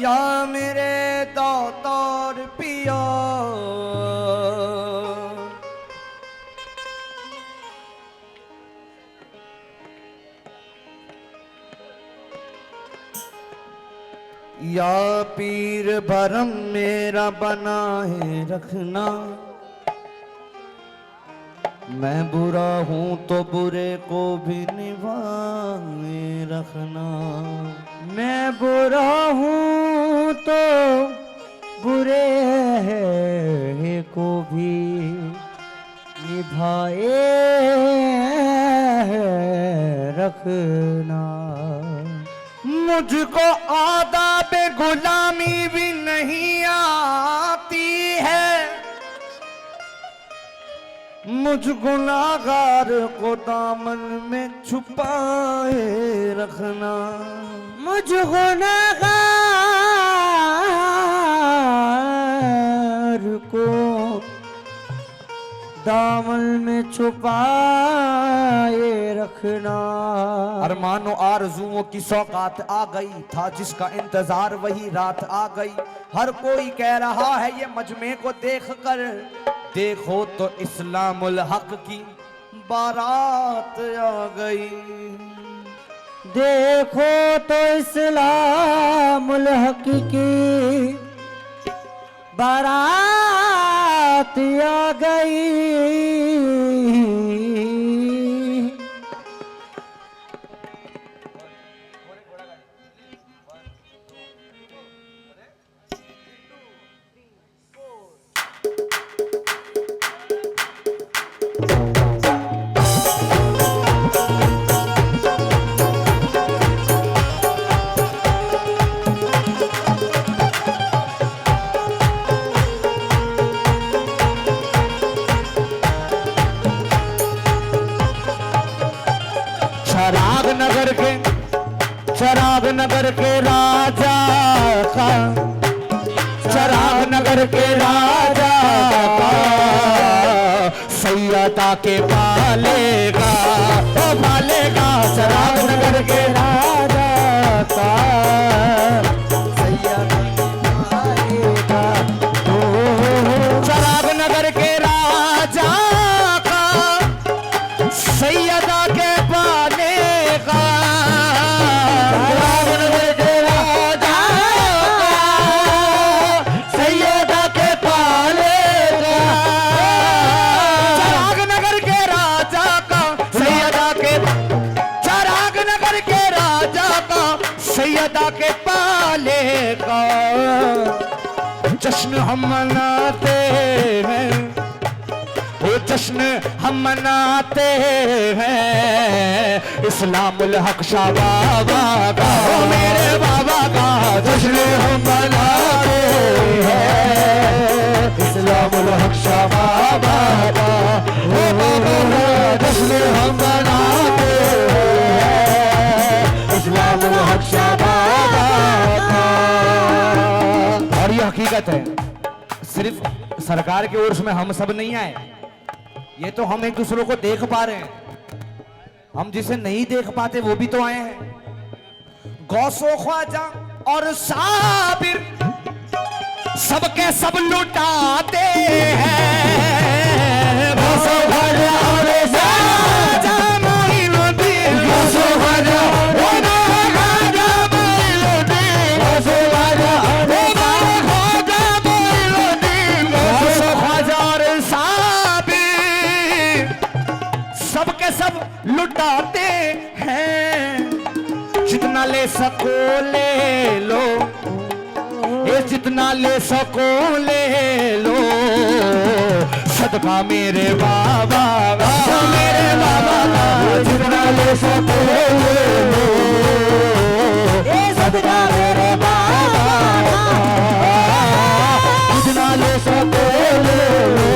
या मेरे दातार पिया, या पीर भरम मेरा बना है रखना, मैं बुरा हूं तो बुरे को भी निभाए रखना, मैं बुरा हूँ तो बुरे को भी निभाए रखना। मुझको आदाब गुलामी भी नहीं आती है, मुझ गुनाहगार को दामन में छुपाए रखना, मुझ गुनाहगार को दामन में छुपाए रखना। अरमानो आरज़ुओं की सौगात आ गई, था जिसका इंतजार वही रात आ गई। हर कोई कह रहा है ये मजमे को देखकर, देखो तो इस्लामुल हक की बारात आ गई। देखो तो इस्लामुल हक की बारात आ गई। चराग नगर के राजा का, चराग नगर के राजा का सैयदा के पालेगा, ओ पालेगा। चराग नगर के राजा का सैयदा के पालेगा, ओ चराग नगर के राजा का सैयदा के पालेगा, सैयदा के पालेगा। जश्न हम मनाते हैं, वो जश्न हम मनाते हैं, इस्लामुल हक शाह बाबा का, ओ मेरे बाबा का जश्न हम मनाते हैं, इस्लामुल हक शाह बाबा का, ओ बाबा का जश्न हम मनाते हैं, इस्लामुल हक शाह बाबा का। और ये हकीकत है, सिर्फ सरकार के उर्स में हम सब नहीं आए, ये तो हम एक दूसरे को देख पा रहे हैं, हम जिसे नहीं देख पाते वो भी तो आए हैं। गौसो ख्वाजा और साबिर सबके सब लुटाते हैं, गौसो ख्वाजा और साजा मोइनुद्दीन, गौसो ख्वाजा और खाजा मोइनुद्दीन, गौसो ख्वाजा और खाजा मोइनुद्दीन, गौसो ख्वाजा और सबके सब लुटाते हैं। जितना ले सको ले लो, ये जितना ले सको ले लो, सदका मेरे बाबा का, मेरे बाबा का, जितना ले सको ले लो, ये सदका मेरे बाबा का, जितना ले सको ले लो,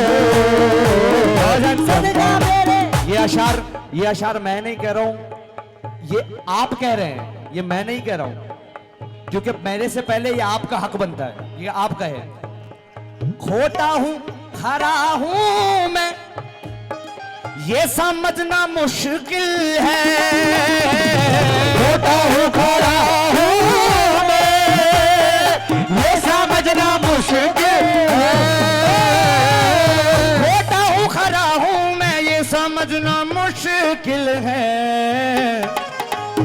सदका मेरे। ये अशार मैं नहीं कह रहा हूं, ये आप कह रहे हैं, ये मैं नहीं कह रहा हूं, क्योंकि मेरे से पहले ये आपका हक बनता है, ये आपका है। खोटा हूं खरा हूं मैं, ये समझना मुश्किल है, खोटा हूं खरा हूं मैं, समझना मुश्किल है। खोटा हूँ खरा हूँ मैं ये समझना मुश्किल है,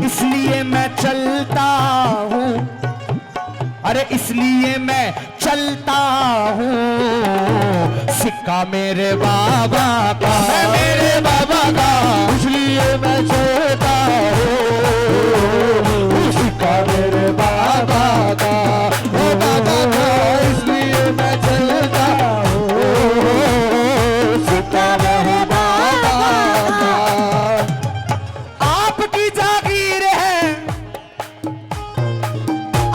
इसलिए मैं चलता हूँ, अरे इसलिए मैं चलता हूँ, सिक्का मेरे बाबा का है, मेरे बाबा का, इसलिए मैं चलता हूँ, सिक्का मेरे बाबा का, ओ बाबा का, इसलिए मैं चलता हूँ, सिक्का मेरे बाबा का। आपकी जागीर है,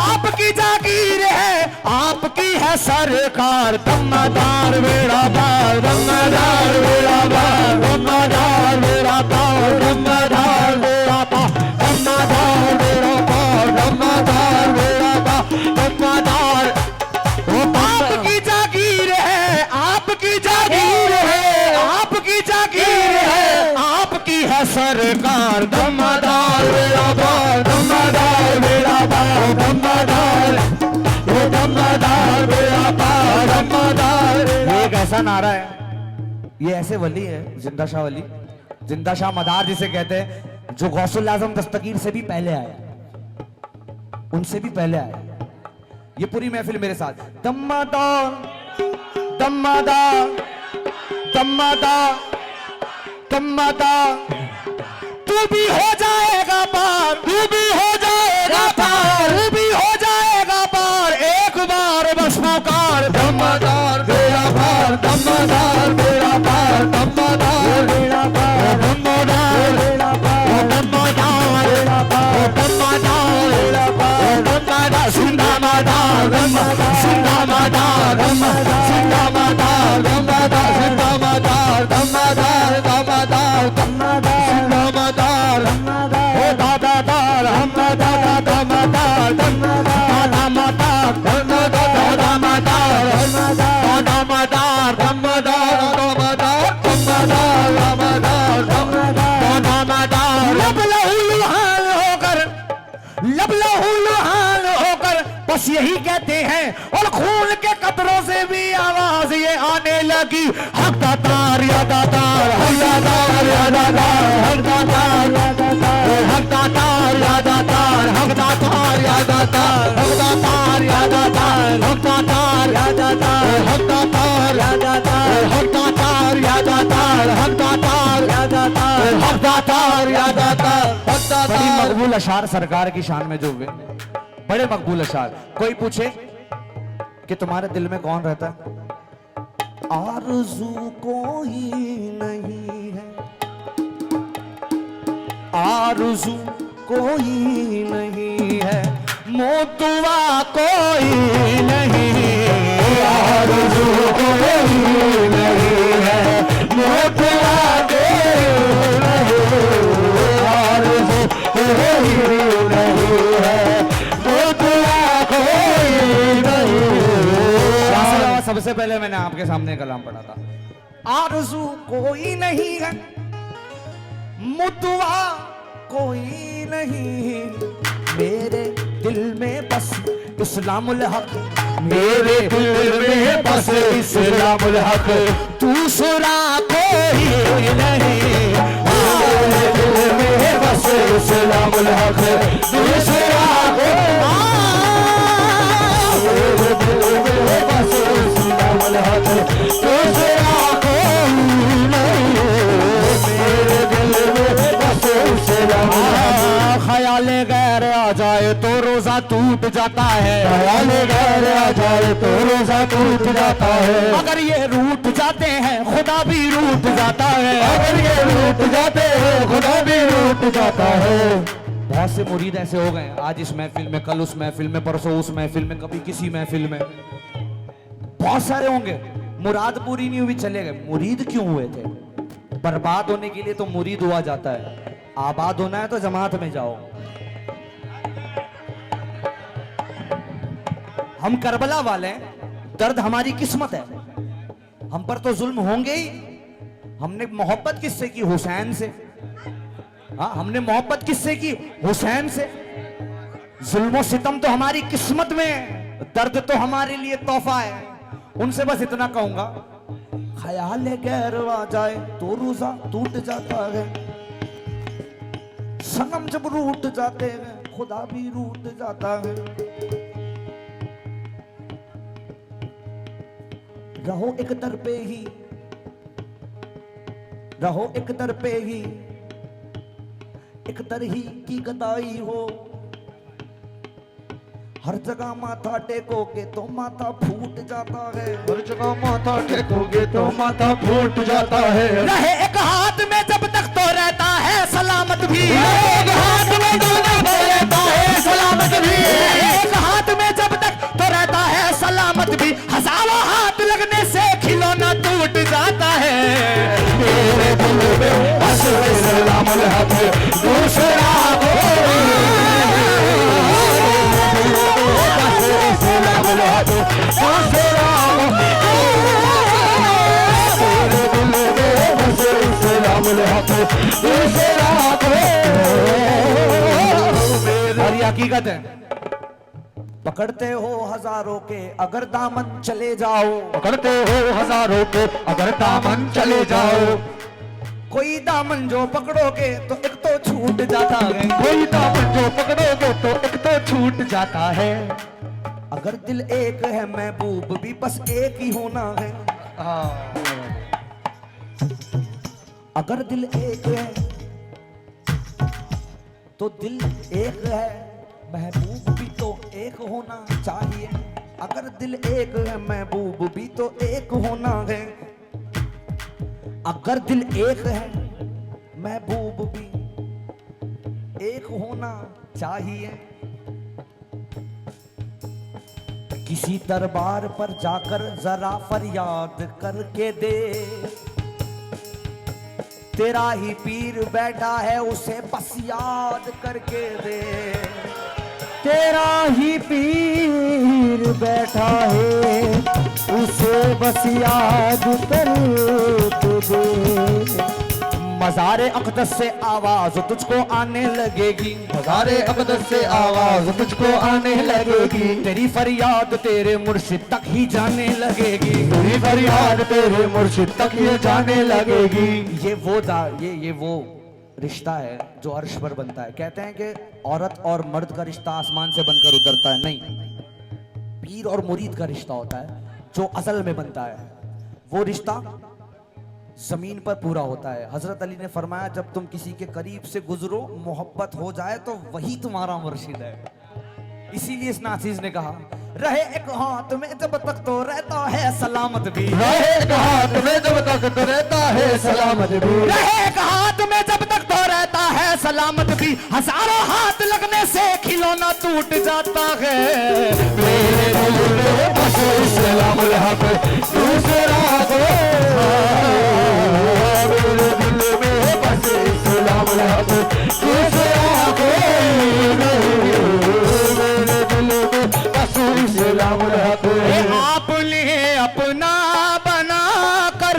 आपकी जागीर है, आपकी है सरकार, दम्मादार बेड़ा पार, दम्मादार बेड़ा पार, दम्मादार बेड़ा पार, दम्मादार बेड़ा पार, दम्मादार बेड़ा पार, दम्मादार बेड़ा पार, दम्मादार। आपकी जागीर है, आपकी जागीर है, आपकी जागीर है, आपकी है सरकार, दम्मादार बेड़ा पार, दम्मादार बेड़ा पार, दम्मादार, ये दम्मादार बेड़ा पार, दम्मादार। ये एक ऐसा नारा है, ये ऐसे वली है, जिंदा शाह वली, जिंदा शाह मदार जिसे कहते हैं, जो गौसुल आजम दस्तगीर से भी पहले आया, उनसे भी पहले आया। ये पूरी महफिल मेरे साथ, दम्मादार दम्मादार दम्मादार दम्मादार, तू भी हो जाएगा पार, तू भी हो जाएगा पार, तू भी हो जाएगा पार, एक बार बस पुकार, दम्मादार बेड़ा पार, दम्मादार बेड़ा पार, दम्मादार बेड़ा पार, दम्मादार बेड़ा पार, दम्मादार बेड़ा पार, दम्मादार बेड़ा पार, दम्मादार सिंधा मादार, दम्मादार सिंधा मादार, दम्मादार सिंधा मादार, दम्मादार सिंधा मादार, दम्मादार दम्मादार दम्मादार सिंधा मादार, ओ दादादार हम दादा दम्मादार, दम्मादार दम्मादार दम्मादार दम्मादार दम्मादार दम्मादार दम्मादार दम्मादार दम्मादार दम्मादार। लब लहूलुहान होकर, लब लहूलुहान होकर बस यही कहते हैं, और खून के कतरों से भी आवाज ये आने लगी, हक दातार या दातार, हक दातार या दातार, हक दातार या दातार, हक दातार या दातार, हक दातार या दातार, हक दातार या दातार, हक दातार या दातार, हक दातार या दातार, हक दातार या दातार, हक दातार या दातार, हक दातार या दातार, हक दातार। बड़ी मकबूल अशार सरकार की शान में जो हुए, बड़े मकबूल अशार। कोई पूछे कि तुम्हारे दिल में कौन रहता है, आरज़ू कोई नहीं है, आरज़ू कोई नहीं है, मोतुआ कोई नहीं है, आरज़ू कोई नहीं है, मोतुआ कोई नहीं है, आरज़ू कोई नहीं है, मोतुआ कोई नहीं है। सबसे पहले मैंने आपके सामने कलाम पढ़ा था, आरज़ू कोई नहीं है, मुतवा कोई नहीं, मेरे दिल में बस इस्लामुल हक, मेरे दिल में बस इस्लामुल हक, दूसरा कोई नहीं, मेरे दिल में बस इस्लामुल हक, दूसरा कोई, मेरे दिल में बस इस्लामुल हक, दूसरा कोई नहीं, मेरे दिल में बस इस्लामुल हक। ख्याल गैर आ जाए तो रोजा टूट जाता है, ख्याल गैर आ जाए तो रोजा टूट जाता है, अगर ये रूठ जाते हैं खुदा भी रूठ जाता है, अगर ये रूठ जाते हैं खुदा भी रूठ जाता है। बहुत से मुरीद ऐसे हो गए, आज इस महफिल में, कल उस महफिल में, परसों उस महफिल में, कभी किसी महफिल में, बहुत सारे होंगे, मुराद पूरी नहीं हुई चले गए। मुरीद क्यों हुए थे? बर्बाद होने के लिए तो मुरीद हुआ जाता है, आबाद होना है तो जमात में जाओ। हम करबला वाले हैं, दर्द हमारी किस्मत है, हम पर तो जुल्म होंगे ही। हमने मोहब्बत किससे की? हुसैन से। हाँ, हमने मोहब्बत किससे की? हुसैन से। जुल्म सितम तो हमारी किस्मत में है। दर्द तो हमारे लिए तोहफा है। उनसे बस इतना कहूंगा, ख्याल गैर आ जाए तो रोजा टूट जाता है, सनम जब रूठ जाते हैं खुदा भी रूठ जाता है। रहो एक दर पे ही, रहो एक दर पे ही, एक दर ही की गदाई हो। हर जगह माथा टेकोगे तो माथा फूट जाता है, हर जगह माथा टेकोगे तो माथा फूट जाता है। रहे एक हाथ में जब तक तो रहता है सलामत भी, एक हाथ में जब तक तो रहता है सलामत भी, एक हाथ में जब तक तो रहता है सलामत भी। हजारों हाथ लगने से खिलौना टूट जाता है। मेरे दिल में असर सलाम हक दूसरा और ये हकीकत है, पकड़ते हो हजारों के अगर दामन चले जाओ, पकड़ते हो हजारों को अगर दामन चले जाओ। कोई दामन जो पकड़ोगे तो एक तो छूट जाता है, कोई दामन जो पकड़ोगे तो एक तो छूट जाता है। अगर दिल एक है महबूब भी बस एक ही होना है। अगर दिल एक है तो दिल एक है, महबूब भी तो एक होना चाहिए। अगर दिल एक है महबूब भी तो एक होना है। अगर दिल एक है महबूब भी एक होना चाहिए। किसी दरबार पर जाकर जरा फरियाद करके दे, तेरा ही पीर बैठा है उसे बस याद करके दे। तेरा ही पीर बैठा है उसे बस याद करके दे। मज़ारे अक़दस से आवाज तुझको आने लगेगी, मज़ारे अक़दस से आवाज तुझको आने लगेगी। तेरी फरियाद तेरे मुर्शिद तक ही जाने लगेगी, तेरी फरियाद तेरे मुर्शिद तक ये जाने लगेगी। ये वो रिश्ता है जो अर्श पर बनता है। कहते हैं कि औरत और मर्द का रिश्ता आसमान से बनकर उतरता है, नहीं, पीर और मुरीद का रिश्ता होता है जो असल में बनता है। वो रिश्ता जमीन पर पूरा होता है। हजरत अली ने फरमाया, जब तुम किसी के करीब से गुजरो मोहब्बत हो जाए तो वही तुम्हारा मुर्शिद है। इसीलिए इस नाचीज ने कहा, रहे एक हाथ में जब तक तो रहता है सलामत भी, रहे एक हाथ में जब तक तो रहता है सलामत भी, रहे एक हाथ में जब तक तो रहता है सलामत भी। हजारों हाथ लगने से खिलौना टूट जाता है। मेरे दिल में बस सलाम हक दूसरा को, मेरे दिल में बस सलाम हक दूसरा को, मेरे दिल में बस सलाम हक। आपने अपना बना कर,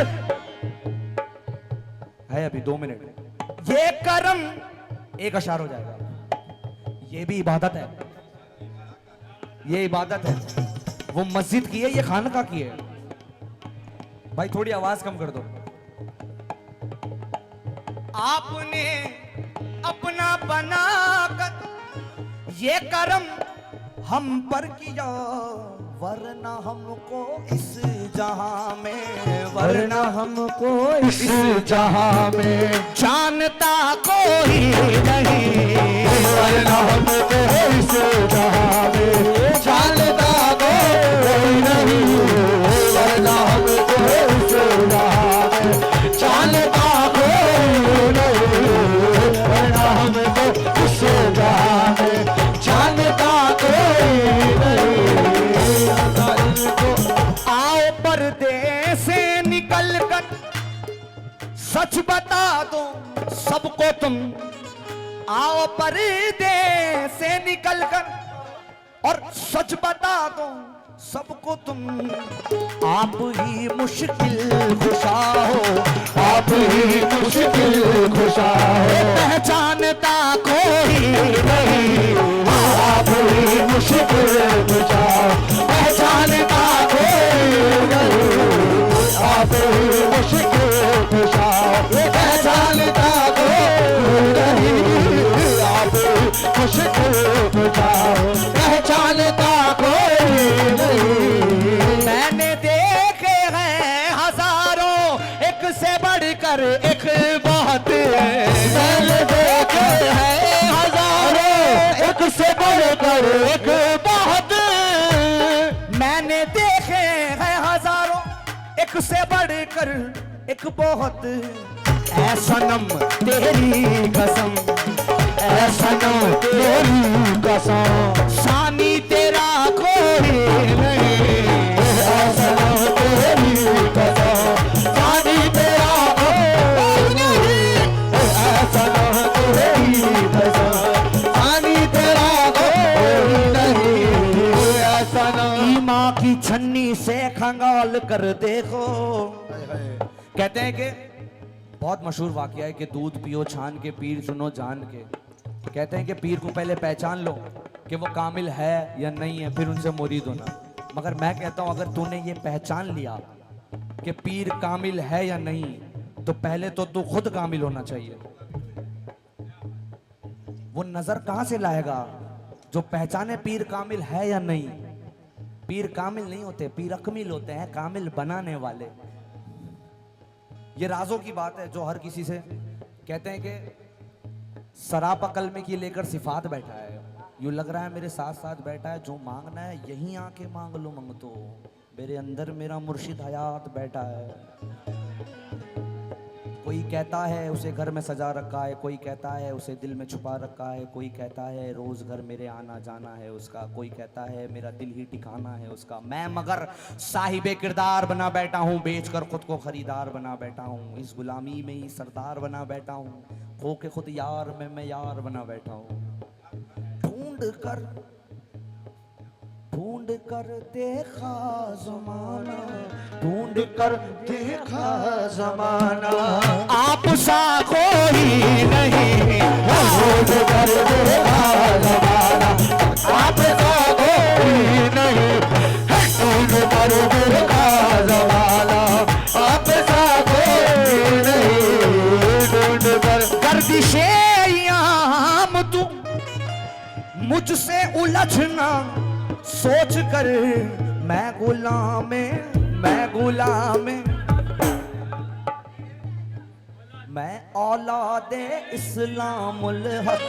है अभी 2 मिनट, ये करम एक अशार हो जाएगा। ये भी इबादत है, ये इबादत है। वो मस्जिद की है, ये खानका की है। भाई थोड़ी आवाज कम कर दो। आपने अपना बना कर ये करम हम पर किया, वरना हमको इस जहां में, वरना हमको इस जहां में जानता कोई नहीं, वरना हमको इस जहां में जानता कोई नहीं, वरना हमको इस जहां में जानता कोई नहीं, वरना हमको इस जहां में जानता कोई नहीं। आओ पर्दे से निकल कर सच बता दो सबको तुम, आओ पर्दे से निकल कर और सच बता दो सबको तुम। आप ही मुश्किल खुशा हो, आप ही मुश्किल खुशा हो, पहचानता कोई नहीं, आप ही मुश्किल कुशा पहचानता कोई नहीं, आप ही मुश्किल कुशा पहचानता कोई नहीं, आप ही मुश्किल कुशा पहचानता कोई नहीं। मैंने देखे हैं हजारों, एक से बढ़कर एक बात है। मैंने देखे हैं हजारों, एक से बढ़कर एक बात। मैंने देखे हैं हजारों, एक से बढ़कर एक बहुत। ऐ सनम तेरी कसम, ऐ सनम तेरी कसम, शानी तेरा कोई नहीं। ऐ सनम तेरी कसम, शानी तेरा कोई नहीं, ऐ सनम तेरी कसम, शानी तेरा कोई नहीं, ऐ सनम। ईमा की छन्नी से खंगाल कर देखो। कहते हैं कि बहुत मशहूर वाकया है कि दूध पियो छान के, पीर चुनो जान के। कहते हैं कि पीर को पहले पहचान लो कि वो कामिल है या नहीं है, फिर उनसे मुरीद होना। मगर मैं कहता हूं अगर तूने ये पहचान लिया कि पीर कामिल है या नहीं, तो पहले तो तू खुद कामिल होना चाहिए। वो नजर कहां से लाएगा जो पहचाने पीर कामिल है या नहीं। पीर कामिल नहीं होते, पीर अकमिल होते हैं, कामिल बनाने वाले। ये राजों की बात है जो हर किसी से कहते हैं कि सरापा कलमे की लेकर सिफात बैठा है। यूं लग रहा है मेरे साथ साथ बैठा है, जो मांगना है यहीं आके मांग लो मंगतो। मेरे अंदर मेरा मुर्शिद हयात बैठा है। कोई कहता है उसे घर में सजा रखा है, कोई कहता है उसे दिल में छुपा रखा है, कोई कहता है रोज घर मेरे आना जाना है उसका, कोई कहता है मेरा दिल ही ठिकाना है उसका। मैं मगर साहिबे किरदार बना बैठा हूँ, बेचकर खुद को खरीदार बना बैठा हूँ। इस गुलामी में ही सरदार बना बैठा हूँ, खो के खुद यार में मैं यार बना बैठा हूँ। ढूंढ कर देखा जमाना, ढूंढ कर देखा जमाना, आप सा कोई नहीं। ढूंढ कर देखा जमाना, आप सा कोई नहीं, ढूंढ कर देखा जमाना, आप सा कोई नहीं, ढूंढ कर। गर्दिशे याम तू मुझसे उलझना सोच कर, मैं गुलाम मैं औलादे इस्लामुल हक,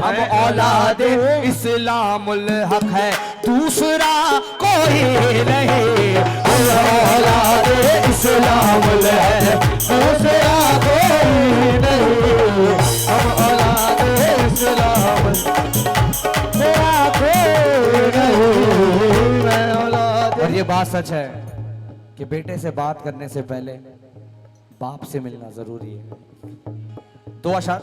हम औलादे इस्लामुल हक है, दूसरा कोई नहीं। औलादे इस्लामुल है, दूसरा कोई नहीं, हम औलादे इस्लामुल, दूसरा कोई नहीं, मैं औलादे। और ये बात सच है कि बेटे से बात करने से पहले बाप से मिलना जरूरी है। दो अशार